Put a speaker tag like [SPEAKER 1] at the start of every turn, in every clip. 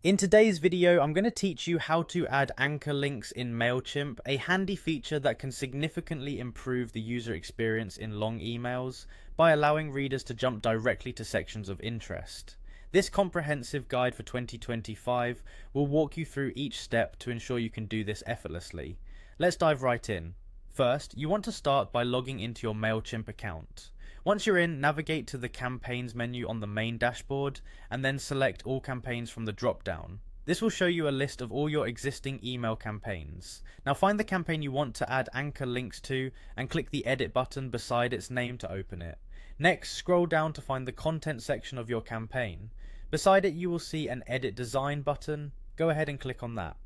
[SPEAKER 1] In today's video, I'm going to teach you how to add anchor links in Mailchimp, a handy feature that can significantly improve the user experience in long emails by allowing readers to jump directly to sections of interest. This comprehensive guide for 2025 will walk you through each step to ensure you can do this effortlessly. Let's dive right in. First, you want to start by logging into your Mailchimp account. Once you're in, navigate to the Campaigns menu on the main dashboard and then select All Campaigns from the drop-down. This will show you a list of all your existing email campaigns. Now find the campaign you want to add anchor links to and click the Edit button beside its name to open it. Next, scroll down to find the Content section of your campaign. Beside it, you will see an Edit Design button. Go ahead and click on that.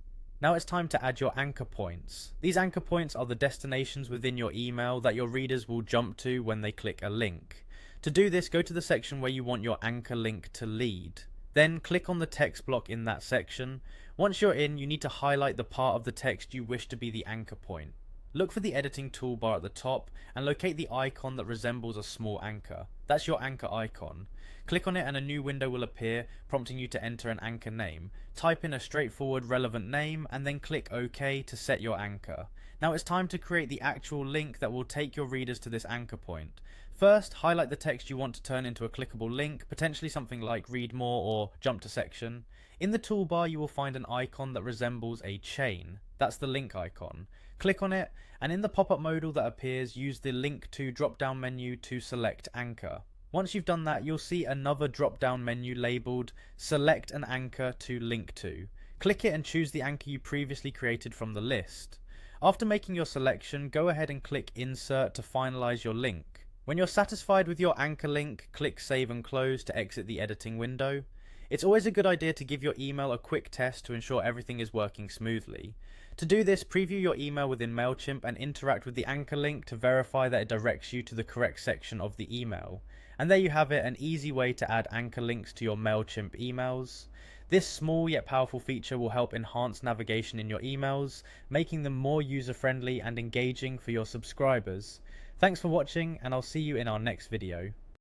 [SPEAKER 1] Now it's time to add your anchor points. These anchor points are the destinations within your email that your readers will jump to when they click a link. To do this, go to the section where you want your anchor link to lead. Then click on the text block in that section. Once you're in, you need to highlight the part of the text you wish to be the anchor point. Look for the editing toolbar at the top and locate the icon that resembles a small anchor. That's your anchor icon. Click on it and a new window will appear, prompting you to enter an anchor name. Type in a straightforward relevant name and then click OK to set your anchor. Now it's time to create the actual link that will take your readers to this anchor point. First, highlight the text you want to turn into a clickable link, potentially something like read more or jump to section. In the toolbar you will find an icon that resembles a chain. That's the link icon. Click on it, and in the pop-up modal that appears, use the Link to drop-down menu to select Anchor. Once you've done that, you'll see another drop-down menu labelled Select an Anchor to Link to. Click it and choose the anchor you previously created from the list. After making your selection, go ahead and click Insert to finalise your link. When you're satisfied with your anchor link, click Save and Close to exit the editing window. It's always a good idea to give your email a quick test to ensure everything is working smoothly. To do this, preview your email within Mailchimp and interact with the anchor link to verify that it directs you to the correct section of the email. And there you have it, an easy way to add anchor links to your Mailchimp emails. This small yet powerful feature will help enhance navigation in your emails, making them more user-friendly and engaging for your subscribers. Thanks for watching, and I'll see you in our next video.